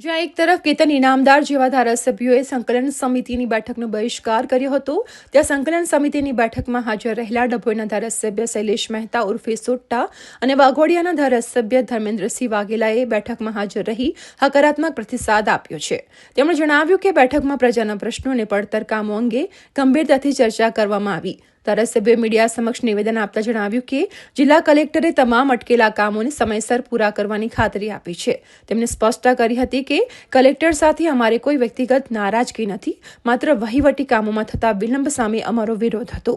જ્યાં એક તરફ કેતન ઇનામદાર જેવા ધારાસભ્યોએ સંકલન સમિતિની બેઠકનો બહિષ્કાર કર્યો હતો, ત્યાં સંકલન સમિતિની બેઠકમાં હાજર રહેલા ડભોઈના ધારાસભ્ય શૈલેષ મહેતા ઉર્ફે સોટ્ટા અને વાઘોડિયાના ધારાસભ્ય ધર્મેન્દ્રસિંહ વાઘેલાએ બેઠકમાં હાજર રહી હકારાત્મક પ્રતિસાદ આપ્યો છે. તેમણે જણાવ્યું કે બેઠકમાં પ્રજાના પ્રશ્નો અને પડતર કામો અંગે ગંભીરતાથી ચર્ચા કરવામાં આવી. ધારાસભ્યોએ મીડિયા સમક્ષ નિવેદન આપતા જણાવ્યું કે જિલ્લા કલેક્ટરે તમામ અટકેલા કામોને સમયસર પૂરા કરવાની ખાતરી આપી છે. તેમણે સ્પષ્ટતા કરી હતી કે કલેક્ટર સાથે અમારે કોઈ વ્યક્તિગત નારાજગી નથી, માત્ર વહીવટી કામોમાં થતા વિલંબ સામે અમારો વિરોધ હતો.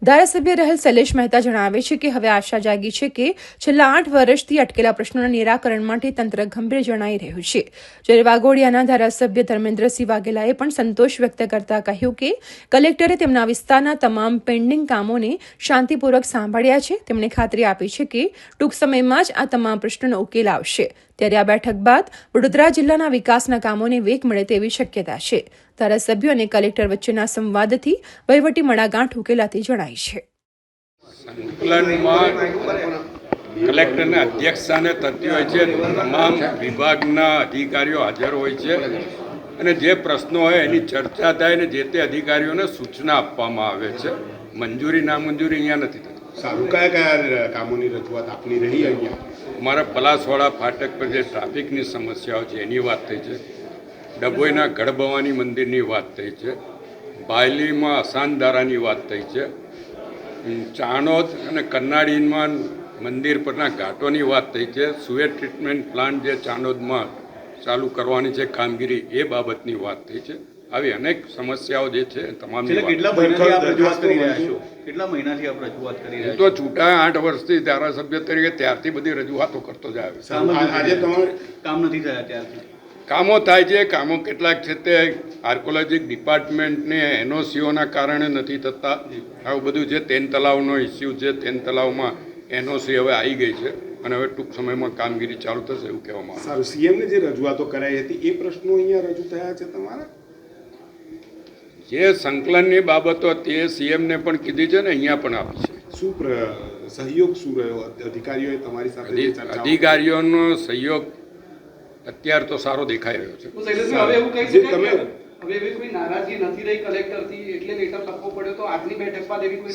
ધારાસભ્ય રહેલ શૈલેષ મહેતા જણાવે છે કે હવે આશા જાગી છે કે છેલ્લા 8 વર્ષથી અટકેલા પ્રશ્નોના નિરાકરણ માટે તંત્ર ગંભીર જણાઈ રહ્યું છે. જ્યારે વાઘોડિયાના ધારાસભ્ય ધર્મેન્દ્રસિંહ વાઘેલાએ પણ સંતોષ વ્યક્ત કરતા કહ્યું કે કલેક્ટરે તેમના વિસ્તારના તમામ પેન્ડિંગ કામોને શાંતિપૂર્વક સાંભળ્યા છે. તેમણે ખાતરી આપી છે કે ટૂંક સમયમાં જ આ તમામ પ્રશ્નોનો ઉકેલ આવશે. ત્યારે આ બેઠક બાદ વડોદરા જિલ્લાના વિકાસના કામોને વેગ મળે તેવી શક્યતા છે. ધારાસભ્યો અને કલેક્ટર વચ્ચેના સંવાદથી વહીવટી મડાગાંઠ ઉકેલાતી જણાય છે. સંકલનમાં કલેક્ટરના અધ્યક્ષસ્થાને થતી હોય છે. તમામ વિભાગના અધિકારીઓ હાજર હોય છે અને જે પ્રશ્નો હોય એની ચર્ચા થાય ને જે તે અધિકારીઓને સૂચના આપવામાં આવે છે. મંજૂરી નામંજૂરી અહીંયા નથી થતી. સારું, કયા કયા કામોની રજૂઆત આપની રહી અહીંયા? અમારા પલાસવાડા ફાટક પર જે ટ્રાફિકની સમસ્યાઓ છે એની વાત થઈ છે. ડભોઈના ગઢભવાની મંદિરની વાત થઈ છે. બાયલીમાં અસાનધારાની વાત થઈ છે. ચાણોદ અને કન્નાડીમાં મંદિર પરના ઘાટોની વાત થઈ છે. સુએજ ટ્રીટમેન્ટ પ્લાન્ટ જે ચાણોદમાં ચાલુ કરવાની છે કામગીરી, એ બાબતની વાત થઈ છે. આવી અનેક સમસ્યાઓ જે છે તમામ કેટલા મહિનાથી આપ રજૂઆત કરી રહ્યા છો? તો છૂટા 8 વર્ષથી ધારાસભ્ય તરીકે ત્યારથી બધી રજૂઆતો કરતો જ આવ્યો. આજે તમારે કામ નથી થયા ત્યારથી? કામો થાય છે. કામો કેટલાક છે તે આર્કોલોજીક ડિપાર્ટમેન્ટને એનઓસીઓના કારણે નથી થતા. આવું બધું છે. તેન તલાવનો ઇસ્યુ છે. તેન તલાવમાં એનઓસી હવે આવી ગઈ છે અને હવે ટૂંક સમયમાં કામગીરી ચાલુ થશે એવું કહેવામાં આવે. સારું, સીએમને જે રજૂઆતો કરાઈ હતી એ પ્રશ્નો અહીંયા રજૂ થયા છે તમારા? જે સંકલનની બાબતો તે સીએમને પણ કીધી છે ને અહીંયા પણ આપી છે. શું સહયોગ શું રહ્યો અધિકારીઓએ તમારી સાથે? અધિકારીઓનો સહયોગ અત્યારે તો સારો દેખાઈ રહ્યો છે.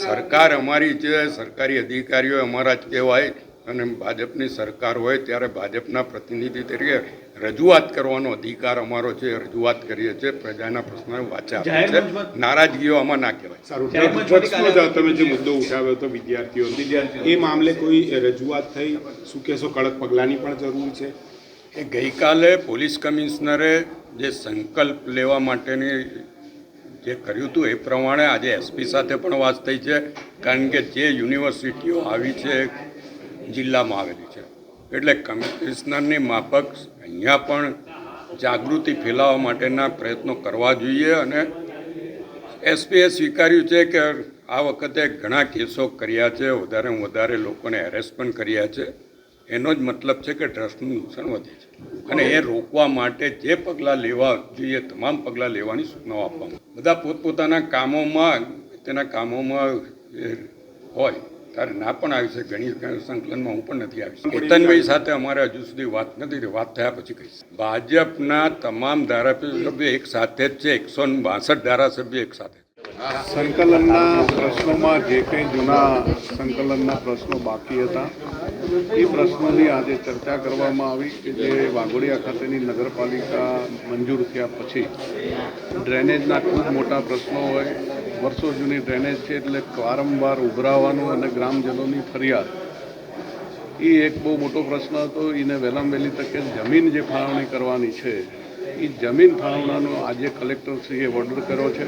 સરકાર અમારી છે. સરકારી અધિકારીઓ અમારા જ કહેવાય અને ભાજપની સરકાર હોય ત્યારે ભાજપના પ્રતિનિધિ તરીકે રજૂઆત કરવાનો અધિકાર અમારો છે. રજૂઆત કરીએ છીએ. પ્રજાના પ્રશ્નો વાચા આપે છે. નારાજગીઓ આમાં ના કહેવાય. સારું, તમે જે મુદ્દો ઉઠાવ્યો હતો વિદ્યાર્થીઓ, એ મામલે કોઈ રજૂઆત થઈ? શું કહેશો? કડક પગલાંની પણ જરૂર છે? એ ગઈકાલે પોલીસ કમિશનરે જે સંકલ્પ લેવા માટેની જે કર્યું હતું એ પ્રમાણે આજે એસપી સાથે પણ વાત થઈ છે. કારણ કે જે યુનિવર્સિટીઓ આવી છે જિલ્લામાં આવેલી છે એટલે કમિશનરની માફક અહીંયા પણ જાગૃતિ ફેલાવવા માટેના પ્રયત્નો કરવા જોઈએ. અને એસપીએ સ્વીકાર્યું છે કે આ વખતે ઘણા કેસો કર્યા છે, વધારેમાં વધારે લોકોને એરેસ્ટ પણ કર્યા છે. એનો જ મતલબ છે કે ટ્રસ્ટનું નુકસાન વધે છે અને એ રોકવા માટે જે પગલાં લેવા જોઈએ તમામ પગલાં લેવાની સૂચનાઓ આપવામાં. બધા પોતપોતાના કામોમાં હોય ત્યારે ના પણ આવી છે. ઘણી સંકલનમાં હું પણ નથી આવી. કેતનભાઈ સાથે અમારે હજુ સુધી વાત નથી થઈ. વાત થયા પછી કહીશ. ભાજપના તમામ ધારાસભ્યો એક સાથે જ છે. 162 ધારાસભ્યો એક સાથે. સંકલનના પ્રશ્નોમાં જે કંઈ જૂના સંકલનના પ્રશ્નો બાકી હતા એ પ્રશ્નોની આજે ચર્ચા કરવામાં આવી કે જે વાઘોડિયા ખાતેની નગરપાલિકા મંજૂર થયા પછી ડ્રેનેજના ખૂબ મોટા પ્રશ્નો હોય. વર્ષો જૂની ડ્રેનેજ છે એટલે વારંવાર ઉભરાવાનું અને ગ્રામજનોની ફરિયાદ એ એક બહુ મોટો પ્રશ્ન હતો. એને વહેલામાં વહેલી તકે જમીન જે ફાળવણી કરવાની છે એ જમીન ફાળવણાનો આજે કલેક્ટરશ્રીએ ઓર્ડર કર્યો છે.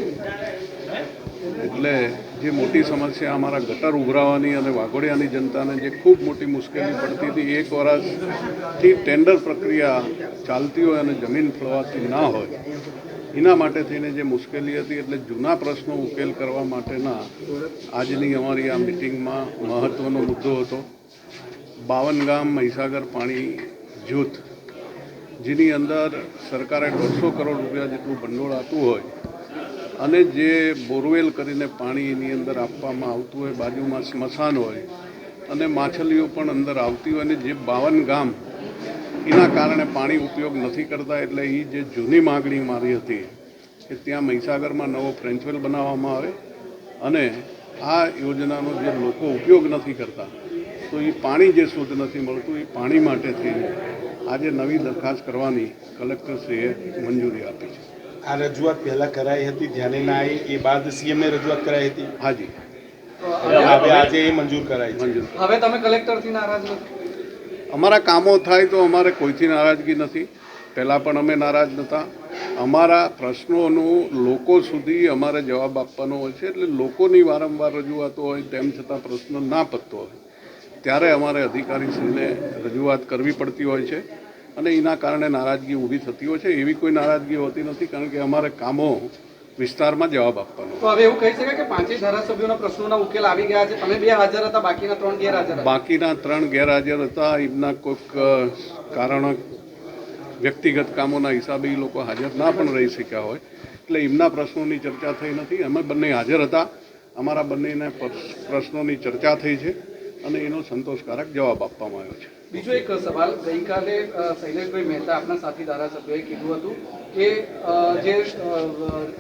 એટલે જે મોટી સમસ્યા અમારા ગટર ઉભરાવાની અને વાઘોડિયાની જનતાને જે ખૂબ મોટી મુશ્કેલી પડતી હતી, 1 વર્ષથી ટેન્ડર પ્રક્રિયા ચાલતી હોય અને જમીન ફળવાતી ના હોય એના માટે થઈને જે મુશ્કેલી હતી, એટલે જૂના પ્રશ્નો ઉકેલ કરવા માટેના આજની અમારી આ મિટિંગમાં મહત્ત્વનો મુદ્દો હતો. 52 ગામ મહીસાગર પાણી જૂથ જેની અંદર સરકારે 150 કરોડ રૂપિયા જેટલું ભંડોળ આપતું હોય અને જે બોરવેલ કરીને પાણી એની અંદર આપવામાં આવતું હોય, બાજુમાં સ્મશાન હોય અને માછલીઓ પણ અંદર આવતી હોય અને જે 52 ગામ એના કારણે પાણી ઉપયોગ નથી કરતા. એટલે એ જે જૂની માગણી મારી હતી કે ત્યાં મહીસાગરમાં નવો ફ્રેન્ચવેલ બનાવવામાં આવે અને આ યોજનાનો જે લોકો ઉપયોગ નથી કરતા તો એ પાણી જે શુદ્ધ નથી મળતું એ પાણી માટે થઈને આજે નવી દરખાસ્ત કરવાની કલેક્ટરશ્રીએ મંજૂરી આપી છે. આ રજૂઆત પહેલા કરાઈ હતી, ધ્યાને ના આવી, એ બાદ સીએમને રજૂઆત કરાઈ હતી. હાજી, હવે આજે એ મંજૂર કરાઈ છે. મંજૂર. હવે તમે કલેક્ટરથી નારાજ નથી? અમારા કામો થાય તો અમારે કોઈથી નારાજગી નથી. પહેલાં પણ અમે નારાજ નહોતા. અમારા પ્રશ્નોનું લોકો સુધી અમારે જવાબ આપવાનો હોય છે. એટલે લોકોની વારંવાર રજૂઆતો હોય તેમ છતાં પ્રશ્ન ના પતતો હોય ત્યારે અમારે અધિકારીશ્રીને રજૂઆત કરવી પડતી હોય છે અને એના કારણે નારાજગી ઊભી થતી હોય છે. એવી કોઈ નારાજગી હોતી નથી, કારણ કે અમારે કામો વિસ્તારમાં જવાબ આપવાનો. તો હવે એવું કહી શકાય કે 5 ધારાસભ્યોના પ્રશ્નોના ઉકેલ આવી ગયા છે. તમે 2 હાજર હતા, બાકીના 3 ગેરહાજર હતા. બાકીના 3 ગેરહાજર હતા. એમના કોઈક કારણ વ્યક્તિગત કામોના હિસાબે એ લોકો હાજર ના પણ રહી શક્યા હોય, એટલે એમના પ્રશ્નોની ચર્ચા થઈ નથી. અમે બંને હાજર હતા. અમારા બંનેના પ્રશ્નોની ચર્ચા થઈ છે અને એનો સંતોષકારક જવાબ આપવામાં આવ્યો છે. બીજો એક સવાલ, ગઈકાલે શૈલેષભાઈ મહેતા આપના સાથી ધારાસભ્યોએ કીધું હતું કે જે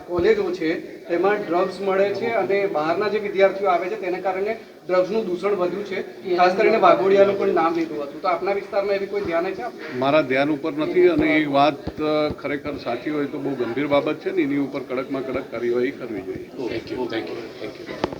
કોલેજો છે તેમાં ડ્રગ્સ મળે છે અને બહારના જે વિદ્યાર્થીઓ આવે છે તેને કારણે ડ્રગ્સનું દૂષણ વધ્યું છે. ખાસ કરીને વાઘોડિયાનું પણ નામ લીધું હતું. તો આપના વિસ્તારમાં એવી કોઈ ધ્યાન છે? મારા ધ્યાન ઉપર નથી અને એ વાત ખરેખર સાચી હોય તો બહુ ગંભીર બાબત છે ને એની ઉપર કડકમાં કડક કાર્યવાહી કરવી જોઈએ. Thank you.